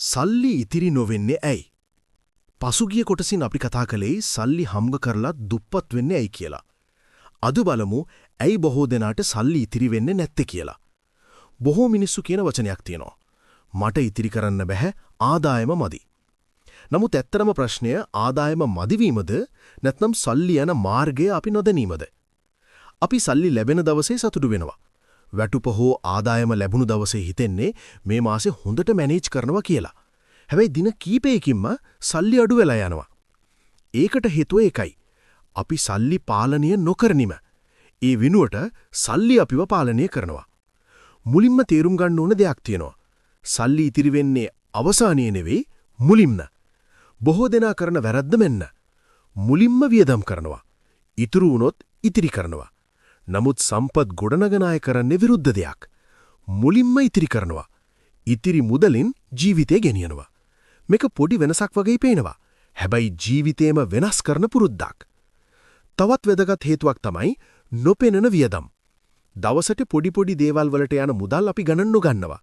සල්ලි ඉතිරි නොවෙන්නේ ඇයි? පසුගිය කොටසින් අපි කතා කළේ සල්ලි හම්බ කරලා දුප්පත් වෙන්නේ ඇයි කියලා. අද බලමු ඇයි බොහෝ දෙනාට සල්ලි ඉතිරි වෙන්නේ නැත්තේ කියලා. බොහෝ මිනිස්සු කියන වචනයක් තියෙනවා. මට ඉතිරි කරන්න බැහැ ආදායම මදි. නමුත් ඇත්තටම ප්‍රශ්නය ආදායම මදිවීමද නැත්නම් සල්ලි යන මාර්ගය අපි නොදැනීමද? අපි සල්ලි ලැබෙන දවසේ සතුටු වෙනවා. වැටුප හෝ ආදායම ලැබුණු දවසේ හිතෙන්නේ මේ මාසේ හොඳට මැනේජ් කරනවා කියලා. හැබැයි දින කීපයකින්ම සල්ලි අඩු වෙලා යනවා. ඒකට හේතුව ඒකයි. අපි සල්ලි පාලනය නොකරනිම. ඒ වෙනුවට සල්ලි අපිව පාලනය කරනවා. මුලින්ම තේරුම් ගන්න ඕන දෙයක් තියෙනවා. සල්ලි ඉතිරි වෙන්නේ අවසානයේ නෙවෙයි මුලින්ම. බොහෝ දෙනා කරන වැරද්ද මෙන්න. මුලින්ම වියදම් කරනවා. ඉතුරු වුණොත් ඉතිරි කරනවා. නමුත් සම්පත් ගොඩනගන අය කරන්නේ විරුද්ධ දෙයක්. මුලින්ම ඉතිරි කරනවා. ඉතිරි මුදලින් ජීවිතය ගෙනියනවා. මේක පොඩි වෙනසක් වගේ පේනවා. හැබැයි ජීවිතේම වෙනස් කරන පුරුද්දක්. තවත් වැදගත් හේතුවක් තමයි නොපෙනෙන වියදම්. දවසට පොඩි පොඩි දේවල් වලට යන මුදල් අපි ගණන් නොගන්නවා.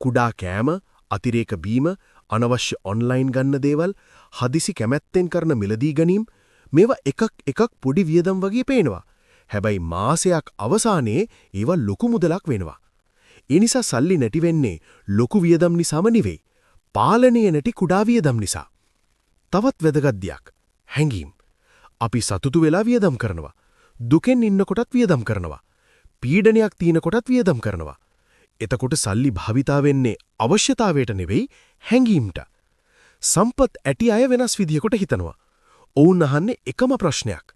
කුඩා කෑම, අතිරේක බීම, අනවශ්‍ය ඔන්ලයින් ගන්න දේවල්, හදිසි කැමැත්තෙන් කරන මිලදී ගැනීම මේවා එකක් පොඩි වියදම් වගේ පේනවා. හැබැයි මාසයක් අවසානයේ ඒවා ලොකු මුදලක් වෙනවා. ඒ නිසා සල්ලි නැති වෙන්නේ ලොකු වියදම් නිසාම නෙවෙයි. පාලනය නැති කුඩා වියදම් නිසා. තවත් වැදගත් දෙයක් හැඟීම්. අපි සතුටු වෙලා වියදම් කරනවා. දුකෙන් ඉන්නකොටත් වියදම් කරනවා. පීඩනයක් තියෙන කොටත් වියදම් කරනවා. එතකොට සල්ලි භාවිතා වෙන්නේ අවශ්‍යතාවයට නෙවෙයි හැඟීම්ට. සම්පත් ඇති අය වෙනස් විදියකට හිතනවා. ඔවුන් අහන්නේ එකම ප්‍රශ්නයක්.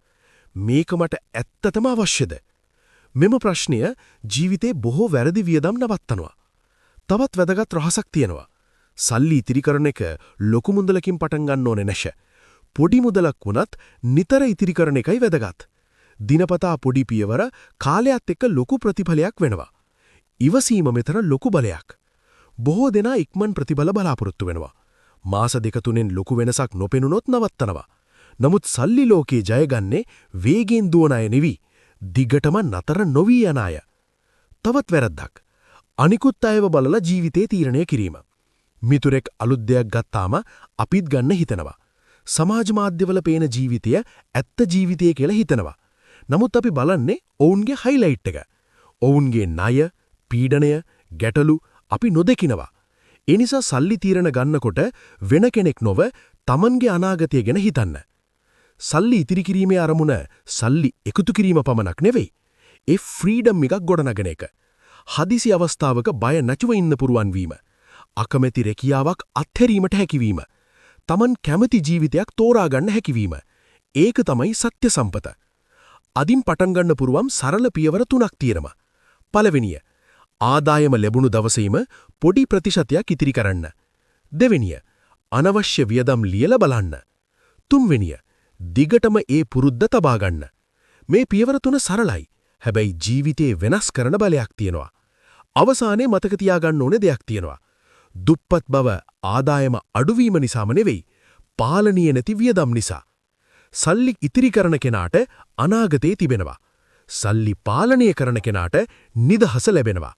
මේක මට ඇත්තටම අවශ්‍යද? මෙම ප්‍රශ්නය ජීවිතේ බොහෝ වැරදි වියදම් නවත්තනවා. තවත් වැදගත් රහසක් තියෙනවා. සල්ලි ඉතිරි කරන එක ලොකු මුදලකින් පටන් ගන්න ඕනේ නැෂ. පොඩි මුදලක් වුණත් නිතර ඉතිරි කරන එකයි වැදගත්. දිනපතා පොඩි පියවර කාලයත් එක්ක ලොකු ප්‍රතිඵලයක් වෙනවා. ඉවසීම මෙතන ලොකු බලයක්. බොහෝ දෙනා ඉක්මන් ප්‍රතිඵල බලාපොරොත්තු වෙනවා. මාස දෙක තුනෙන් ලොකු වෙනසක් නොපෙනුනොත් නවත්තනවා. නමුත් සල්ලි ලෝකේ ජයගන්නේ වේගෙන් දුවන අය නෙවි. දිගටම නතර නොවී යන අය. තවත් වැරද්දක්. අනිකුත් අයව බලලා ජීවිතේ තීරණය කිරීම. මිතුරෙක් අලුත් දෙයක් ගත්තාම අපිත් ගන්න හිතනවා. සමාජ මාධ්‍යවල පේන ජීවිතය ඇත්ත ජීවිතය කියලා හිතනවා. නමුත් අපි බලන්නේ ඔවුන්ගේ හයිලයිට් එක. ඔවුන්ගේ ණය, පීඩනය, ගැටලු අපි නොදකිනවා. ඒ නිසා සල්ලි තීරණ ගන්නකොට වෙන කෙනෙක් නොව තමන්ගේ අනාගතය ගැන හිතන්න. සල්ලි ඉතිරි කිරීමේ අරමුණ සල්ලි එකතු කිරීම පමණක් නෙවෙයි. ඒ ෆ්‍රීඩම් එකක් ගොඩනගන එක. හදිසි අවස්ථාවක බය නැතුව ඉන්න පුරුවන් වීම. අකමැති රැකියාවක් අත්හැරීමට හැකියවීම. තමන් කැමති ජීවිතයක් තෝරා ගන්න හැකියවීම. ඒක තමයි සත්‍ය සම්පත. අදින් පටන් ගන්න පුරුවම් සරල පියවර 3ක් තියෙනවා. පළවෙනිය, ආදායම ලැබුණු දවසේම පොඩි ප්‍රතිශතයක් ඉතිරි කරන්න. දෙවෙනිය, අනවශ්‍ය වියදම් ලියලා බලන්න. තුන්වෙනිය, දිගටම ඒ පුරුද්ද තබා ගන්න. මේ පියවර 3 සරලයි. හැබැයි ජීවිතේ වෙනස් කරන බලයක් තියෙනවා. අවසානයේ මතක තියාගන්න ඕනේ දෙයක් තියෙනවා. දුප්පත් බව ආදායම අඩුවීම නිසාම නෙවෙයි, පාලනීය නැති වියදම් නිසා. සල්ලි ඉතිරි කරන කෙනාට අනාගතේ තිබෙනවා. සල්ලි පාලනය කරන කෙනාට නිදහස ලැබෙනවා.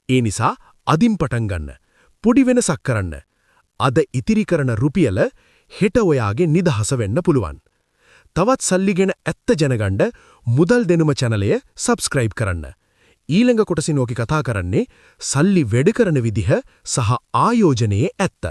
ඒ නිසා අදින් පටන් ගන්න. පොඩි වෙනසක් කරන්න. අද ඉතිරි කරන රුපියල හෙට ඔයාගේ නිදහස වෙන්න පුළුවන්. තවත් සල්ලි ගැන ඇත්ත දැනගන්න මුදල් දෙනුම channelය subscribe කරන්න. ඊළඟ කොටසින් ඕකේ කතා කරන්නේ සල්ලි වැඩ කරන විදිහ සහ ආයෝජනයේ ඇත්ත.